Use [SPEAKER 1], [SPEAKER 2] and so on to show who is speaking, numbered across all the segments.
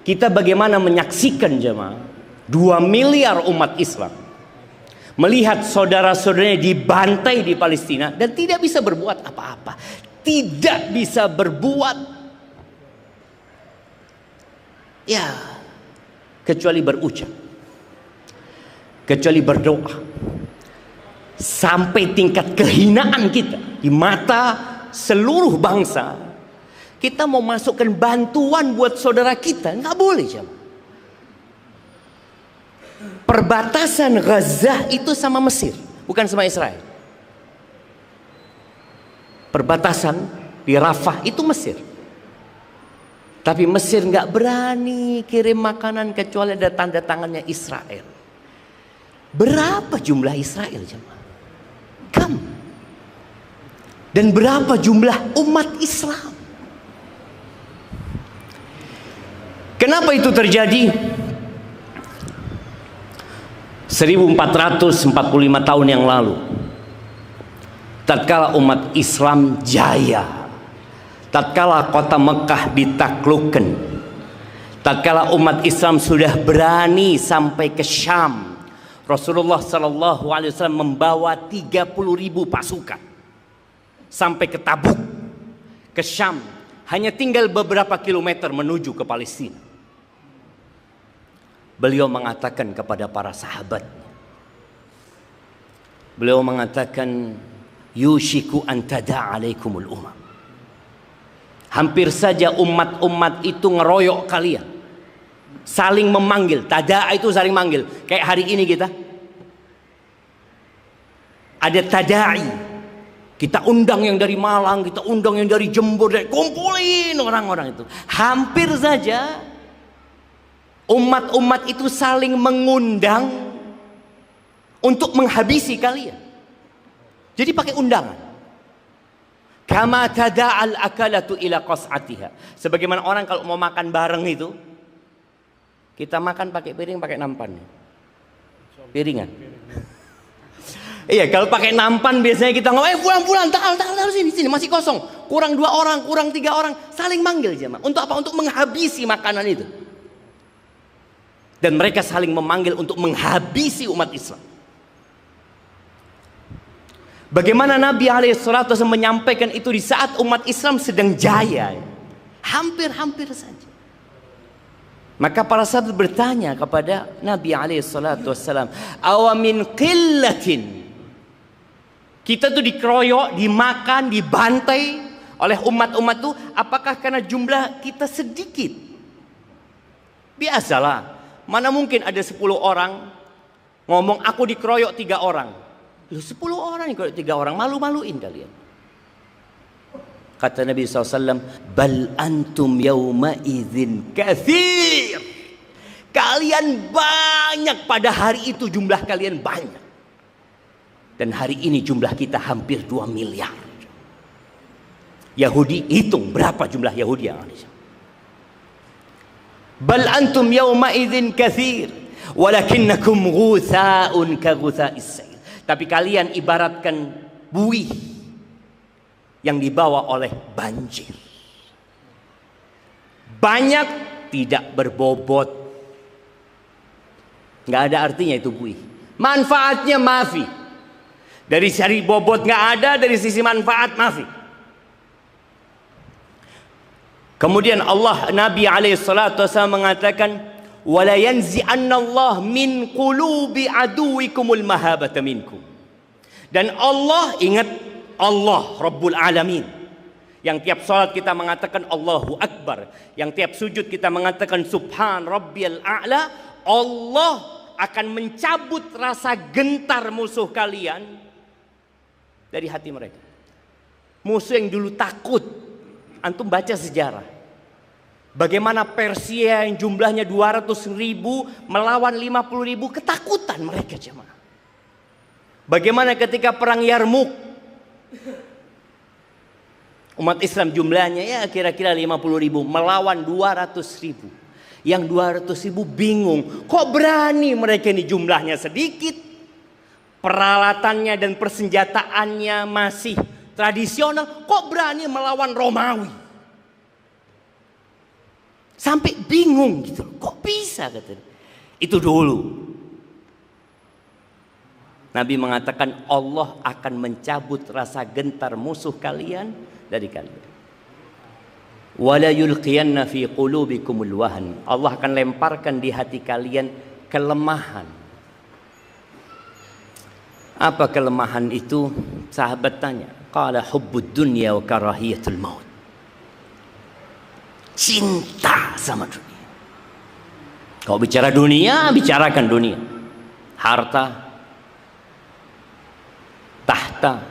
[SPEAKER 1] Kita bagaimana menyaksikan jemaah 2 miliar umat Islam melihat saudara-saudaranya dibantai di Palestina dan tidak bisa berbuat apa-apa. Tidak bisa berbuat ya kecuali berucap, kecuali berdoa. Sampai tingkat kehinaan kita di mata seluruh bangsa. Kita mau masukkan bantuan buat saudara kita, nggak boleh jemaah. Perbatasan Gaza itu sama Mesir, bukan sama Israel. Perbatasan di Rafah itu Mesir. Tapi Mesir nggak berani kirim makanan kecuali ada tanda tangannya Israel. Berapa jumlah Israel jemaah? Dan berapa jumlah umat Islam? Kenapa itu terjadi? 1445 tahun yang lalu, tatkala umat Islam jaya, tatkala kota Mekah ditaklukkan, tatkala umat Islam sudah berani sampai ke Syam, Rasulullah Sallallahu Alaihi Wasallam membawa 30.000 pasukan sampai ke Tabuk, ke Syam. Hanya tinggal beberapa kilometer menuju ke Palestina. Beliau mengatakan kepada para sahabat, beliau mengatakan, yushiku an tada' alaikumul umam. Hampir saja umat-umat itu ngeroyok kalian, saling memanggil. Tada' itu saling manggil. Kayak hari ini kita ada tada'i, kita undang yang dari Malang, kita undang yang dari Jember, kumpulin orang-orang itu. Hampir saja umat-umat itu saling mengundang untuk menghabisi kalian. Jadi pakai undangan. Kama tada'al akalatu ila qas'atiha. Sebagaimana orang kalau mau makan bareng itu, kita makan pakai piring, pakai nampan. Piringan. Iya, kalau pakai nampan biasanya kita ngomong, pulang, taruh sini, masih kosong. Kurang 2 orang, kurang 3 orang, saling manggil jemaah. Untuk apa? Untuk menghabisi makanan itu. Dan mereka saling memanggil untuk menghabisi umat Islam. Bagaimana Nabi SAW menyampaikan itu di saat umat Islam sedang jaya, hampir saja. Maka para sahabat bertanya kepada Nabi SAW, awamin qillatin, kita tuh dikeroyok, dimakan, dibantai oleh umat-umat tuh, apakah karena jumlah kita sedikit? Biasalah. Mana mungkin ada 10 orang ngomong aku dikeroyok 3 orang. Loh 10 orang dikeroyok 3 orang, malu-maluin kalian. Kata Nabi SAW, bal antum yawma idzin katsir. Kalian banyak pada hari itu, jumlah kalian banyak. Dan hari ini jumlah kita hampir 2 miliar. Yahudi, hitung berapa jumlah Yahudi yang ada. Bal antum yawma idzin katsir walakinnakum ghutha'un ka ghutha'is sayl. Tapi kalian ibaratkan buih yang dibawa oleh banjir. Banyak tidak berbobot. Nggak ada artinya itu buih. Manfaatnya mafi. Dari sisi bobot nggak ada, dari sisi manfaat mafi. Kemudian Allah, Nabi SAW mengatakan, wala yanzi'annallah min qulubi aduwikumul mahabata minkum. Dan Allah, ingat Allah Rabbul Alamin, yang tiap salat kita mengatakan Allahu Akbar, yang tiap sujud kita mengatakan Subhan Rabbiyal A'la. Allah akan mencabut rasa gentar musuh kalian dari hati mereka. Musuh yang dulu takut, antum baca sejarah, bagaimana Persia yang jumlahnya 200.000 melawan 50.000, ketakutan mereka jemaah. Bagaimana ketika perang Yarmuk, umat Islam jumlahnya ya kira-kira 50.000 melawan 200.000. Yang 200.000 bingung, kok berani mereka ini jumlahnya sedikit, peralatannya dan persenjataannya masih tradisional, kok berani melawan Romawi. Sampai bingung gitu. Kok bisa katanya. Itu dulu. Nabi mengatakan Allah akan mencabut rasa gentar musuh kalian dari kalian. Wala yulqiyanna fi qulubikumul wahn. Allah akan lemparkan di hati kalian kelemahan. Apa kelemahan itu? Sahabat tanya. Qala hubbud dunya wa karahiyatul maut. Cinta sama dunia. Kalau bicara dunia, bicarakan dunia. Harta, tahta,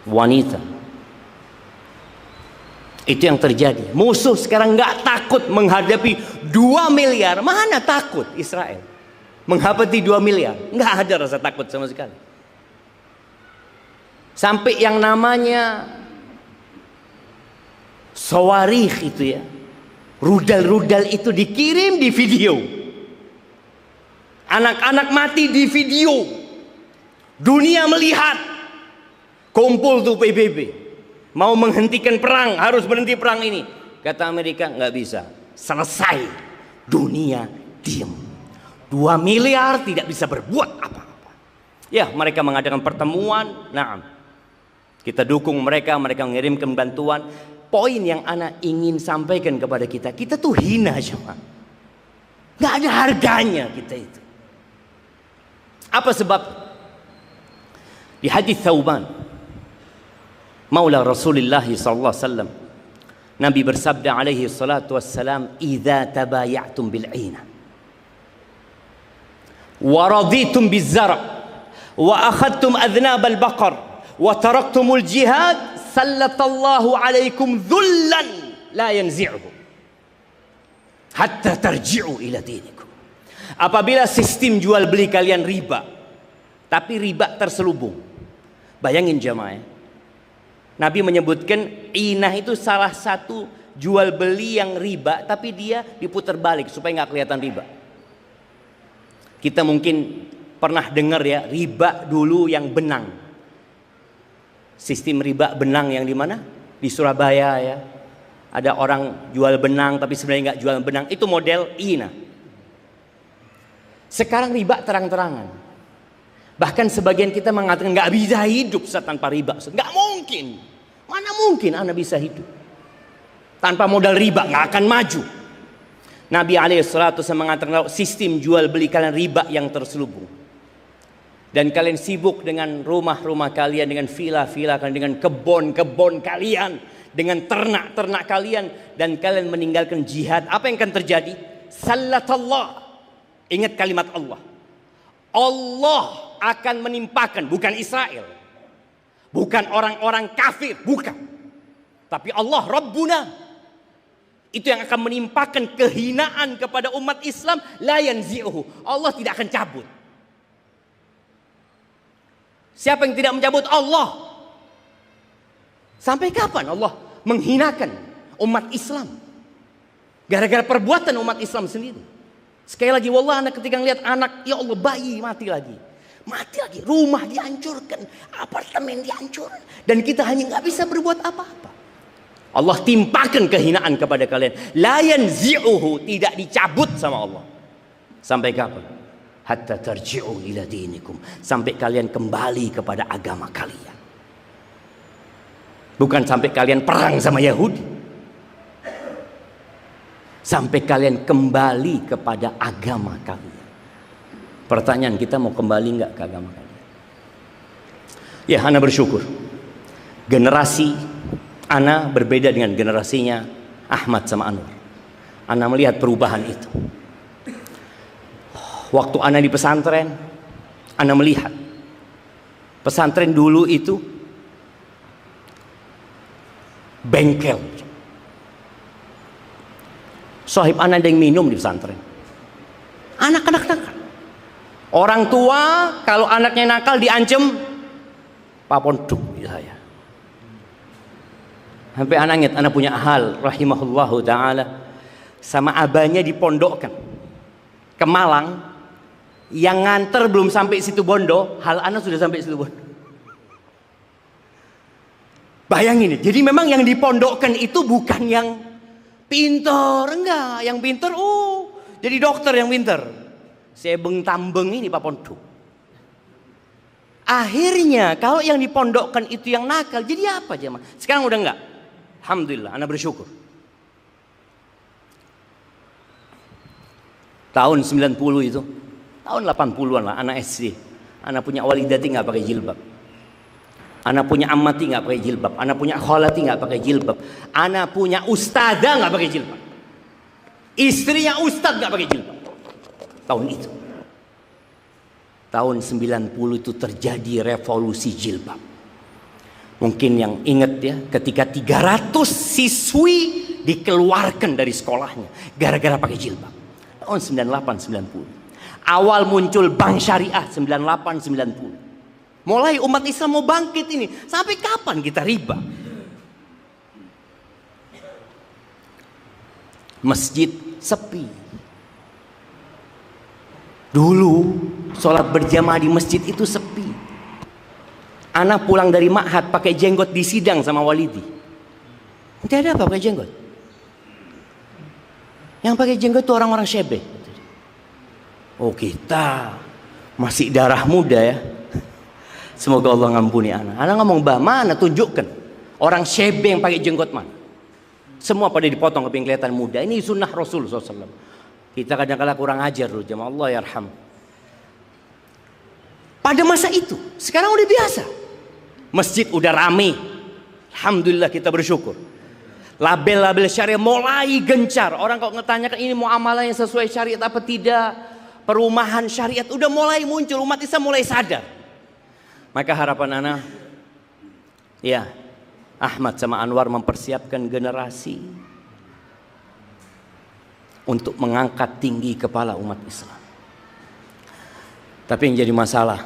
[SPEAKER 1] wanita. Itu yang terjadi. Musuh sekarang nggak takut menghadapi 2 miliar. Mana takut Israel menghadapi 2 miliar? Nggak ada rasa takut sama sekali. Sampai yang namanya sawarikh itu ya, rudal-rudal itu dikirim di video. Anak-anak mati di video. Dunia melihat. Kumpul tuh PBB. Mau menghentikan perang, harus berhenti perang ini. Kata Amerika, nggak bisa. Selesai. Dunia diam. 2 miliar tidak bisa berbuat apa-apa. Ya, mereka mengadakan pertemuan. Nah, kita dukung mereka, mereka mengirimkan bantuan. Poin yang ana ingin sampaikan kepada kita, kita tuh hina cuma. Nggak ada harganya kita itu. Apa sebab? Di hadis Thauban, Maula Rasulullah sallallahu alaihi wasallam, Nabi bersabda alaihi salatu wassalam, "Idza tabaya'tum bil 'ina wa raditum biz zar' wa akhadtum adhnab al baqar wa taraktumul jihad, sallatallahu alaikum dhullan la yanzi'uhu hatta tarji'u ila dinikum." Apabila sistem jual beli kalian riba, tapi riba terselubung. Bayangin jamaah, Nabi menyebutkan inah itu salah satu jual beli yang riba, tapi dia diputar balik supaya nggak kelihatan riba. Kita mungkin pernah dengar ya, riba dulu yang benang. Sistem riba benang yang di mana? Di Surabaya ya. Ada orang jual benang tapi sebenarnya nggak jual benang. Itu model inah. Sekarang riba terang-terangan. Bahkan sebagian kita mengatakan nggak bisa hidup tanpa riba. Nggak mungkin. Mana mungkin Anda bisa hidup tanpa modal riba? Nggak akan maju. Nabi alaihissalatu mengatakan sistem jual beli kalian riba yang terselubung. Dan kalian sibuk dengan rumah-rumah kalian, dengan villa-villa kalian, dengan kebun-kebun kalian, dengan ternak-ternak kalian, dan kalian meninggalkan jihad. Apa yang akan terjadi? Sallatallah. Ingat kalimat Allah. Allah akan menimpakan, bukan Israel, bukan orang-orang kafir, bukan. Tapi Allah Rabbuna. Itu yang akan menimpakan kehinaan kepada umat Islam. La yanzi'uhu. Allah tidak akan cabut. Siapa yang tidak mencabut? Allah. Sampai kapan Allah menghinakan umat Islam? Gara-gara perbuatan umat Islam sendiri. Sekali lagi, wallah, anak ketika ngeliat anak, ya Allah, bayi mati lagi. Mati lagi, rumah dihancurkan, apartemen dihancurkan, dan kita hanya nggak bisa berbuat apa-apa. Allah timpakan kehinaan kepada kalian. La yanzi'uhu, tidak dicabut sama Allah. Sampai kapan? Hatta tarji'u ila dinikum, sampai kalian kembali kepada agama kalian. Bukan sampai kalian perang sama Yahudi. Sampai kalian kembali kepada agama kalian. Pertanyaan kita, mau kembali nggak ke agama kalian? Ya, ana bersyukur. Generasi ana berbeda dengan generasinya Ahmad sama Anwar. Ana melihat perubahan itu. Waktu ana di pesantren, ana melihat pesantren dulu itu bengkel. Sahib ana ada yang minum di pesantren. Anak-anak nakal. Orang tua kalau anaknya nakal diancam paponduk saya. Sampai anak ingat, anak punya hal rahimahullahu taala, sama abahnya dipondokkan ke Malang, yang nganter belum sampai situ Bondo, hal anak sudah sampai situ Bondo. Bayangin, jadi memang yang dipondokkan itu bukan yang Pinter enggak, yang pinter jadi dokter yang pinter. Sebeng tambeng ini Pak Pondok. Akhirnya kalau yang dipondokkan itu yang nakal, jadi apa jemaah? Sekarang udah enggak. Alhamdulillah, ana bersyukur. Tahun 90 itu, tahun 80-an lah, anak SD. Anak punya walidati nggak pakai jilbab. Anak punya amati nggak pakai jilbab. Anak punya kholati nggak pakai jilbab. Anak punya ustadzah nggak pakai jilbab. Istrinya ustadz nggak pakai jilbab. Tahun itu. Tahun 90 itu terjadi revolusi jilbab. Mungkin yang ingat ya, ketika 300 siswi dikeluarkan dari sekolahnya gara-gara pakai jilbab. Tahun 98-90. Awal muncul bank syariah 98-90. Mulai umat Islam mau bangkit ini. Sampai kapan kita riba? Masjid sepi. Dulu sholat berjamaah di masjid itu sepi. Anak pulang dari ma'had pakai jenggot di sidang sama walidi. Tidak ada apa pakai jenggot. Yang pakai jenggot itu orang-orang syebeh. Oh kita masih darah muda ya. Semoga Allah ngampuni anak. Anak ngomong bah mana tunjukkan orang syebeh yang pakai jenggot mana. Semua pada dipotong keping kelihatan muda. Ini sunnah Rasul SAW. Kita kadang-kadang kurang ajar loh jemaah, Allah yarham. Pada masa itu, sekarang udah biasa. Masjid udah rame. Alhamdulillah kita bersyukur. Label-label syariah mulai gencar. Orang kalau ngetanyakan ini muamalah yang sesuai syariat apa tidak, perumahan syariat udah mulai muncul. Umat Islam mulai sadar. Maka harapan anak, ya Ahmad sama Anwar mempersiapkan generasi untuk mengangkat tinggi kepala umat Islam. Tapi yang jadi masalah,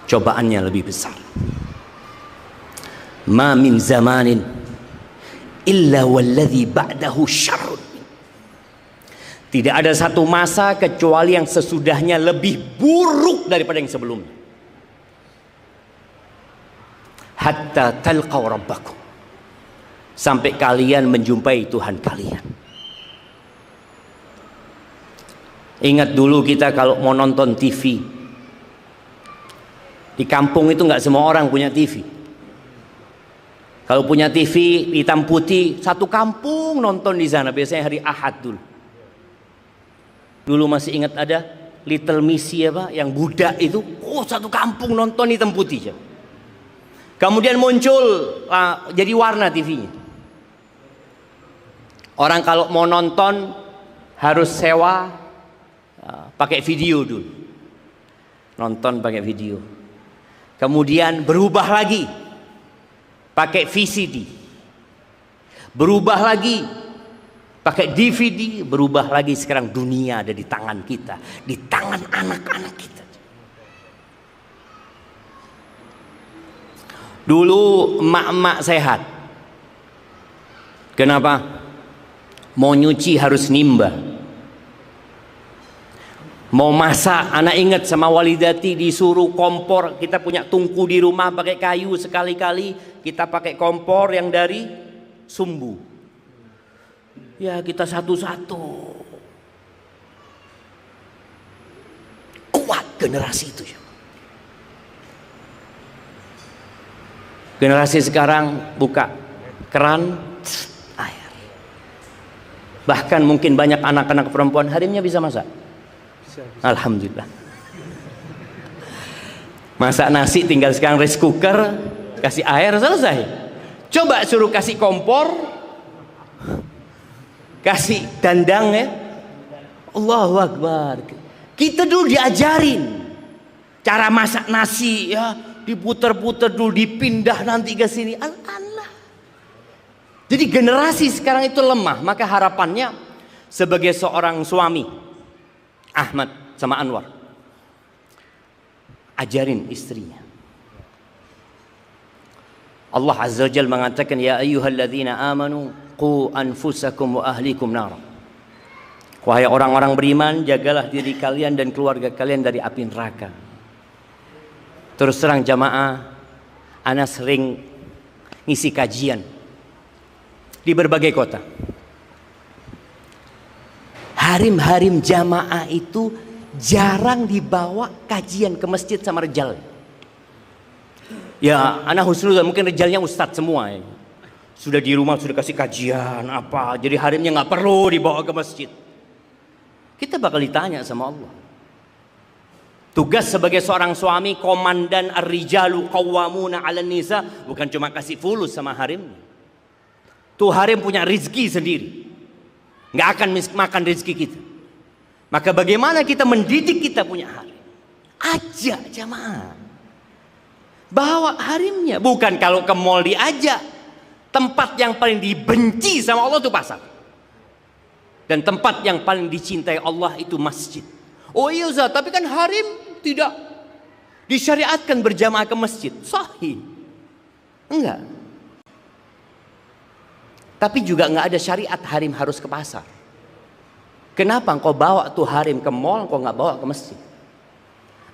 [SPEAKER 1] cobaannya lebih besar. Ma min zamanin illa walladhi ba'dahu syarrun. Tidak ada satu masa kecuali yang sesudahnya lebih buruk daripada yang sebelumnya. Hatta talqaw rabbakum. Sampai kalian menjumpai Tuhan kalian. Ingat dulu kita kalau mau nonton TV. Di kampung itu nggak semua orang punya TV. Kalau punya TV hitam putih, satu kampung nonton di sana. Biasanya hari Ahad dulu. Dulu masih ingat ada Little Missy apa yang budak itu, satu kampung nonton hitam putih. Kemudian muncul jadi warna TV-nya. Orang kalau mau nonton harus sewa pakai video dulu. Nonton pakai video. Kemudian berubah lagi pakai VCD. Berubah lagi pakai DVD, berubah lagi. Sekarang dunia ada di tangan kita, di tangan anak-anak kita. Dulu emak-emak sehat. Kenapa? Mau nyuci harus nimba. Mau masak, anak ingat sama walidati disuruh kompor. Kita punya tungku di rumah pakai kayu, sekali-kali kita pakai kompor yang dari sumbu. Ya kita satu-satu. Kuat generasi itu. Generasi sekarang buka keran, air. Bahkan mungkin banyak anak-anak perempuan hari ini bisa masak. Alhamdulillah. Masak nasi tinggal sekarang rice cooker, kasih air selesai. Coba suruh kasih kompor, kasih dandang ya. Allahu Akbar. Kita dulu diajarin cara masak nasi ya, diputer-puter dulu, dipindah nanti ke sini. Allah. Jadi generasi sekarang itu lemah. Maka harapannya sebagai seorang suami, Ahmad sama Anwar, ajarin istrinya. Allah Azza wa Jalla mengatakan, ya ayyuhalladzina amanu qu anfusakum wa ahlikum nar. Wahai orang-orang beriman, jagalah diri kalian dan keluarga kalian dari api neraka. Terus terang jamaah, ana sering ngisi kajian di berbagai kota. Harim-harim jamaah itu jarang dibawa kajian ke masjid sama rejal. Ya, anak husnuzan mungkin rejalnya ustadz semua ya. Sudah di rumah sudah kasih kajian apa, jadi harimnya nggak perlu dibawa ke masjid. Kita bakal ditanya sama Allah. Tugas sebagai seorang suami, komandan ar-rijalu qawwamuna 'alan nisa, bukan cuma kasih fulus sama harimnya. Tuh harim punya rizki sendiri, nggak akan makan rizki kita. Maka bagaimana kita mendidik kita punya harim? Ajak jamaah, bawa harimnya. Bukan kalau ke mall diajak. Tempat yang paling dibenci sama Allah itu pasar. Dan tempat yang paling dicintai Allah itu masjid. Oh iya Ustaz, tapi kan harim tidak disyariatkan berjamaah ke masjid. Sahih. Enggak. Tapi juga enggak ada syariat harim harus ke pasar. Kenapa engkau bawa tuh harim ke mall, engkau enggak bawa ke masjid?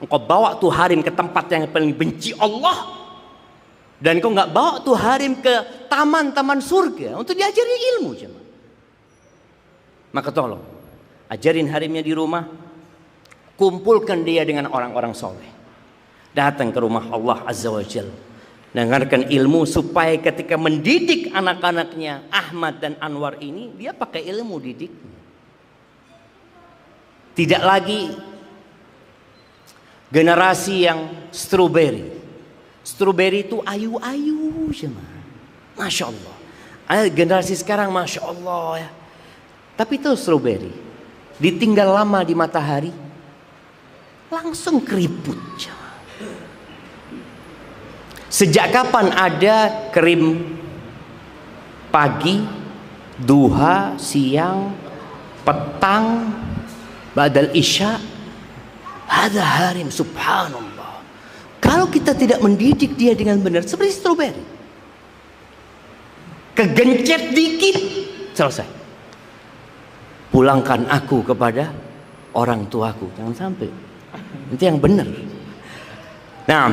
[SPEAKER 1] Engkau bawa tuh harim ke tempat yang paling benci Allah. Dan kau nggak bawa tuh harim ke taman-taman surga untuk diajari ilmu jemaah. Maka tolong ajarin harimnya di rumah, kumpulkan dia dengan orang-orang soleh, datang ke rumah Allah Azza wa Jalla, dengarkan ilmu supaya ketika mendidik anak-anaknya Ahmad dan Anwar ini, dia pakai ilmu didiknya. Tidak lagi generasi yang strawberry. Strawberry itu ayu-ayu jemaah. Masya Allah. Generasi sekarang Masya Allah ya. Tapi itu strawberry ditinggal lama di matahari langsung keriput jemaah. Sejak kapan ada krim pagi, duha, siang, petang, badal isya? Ada harim subhanallah. Kalau kita tidak mendidik dia dengan benar, seperti strawberry, kegencet dikit selesai. Pulangkan aku kepada orang tuaku, jangan sampai. Itu yang benar. Nah,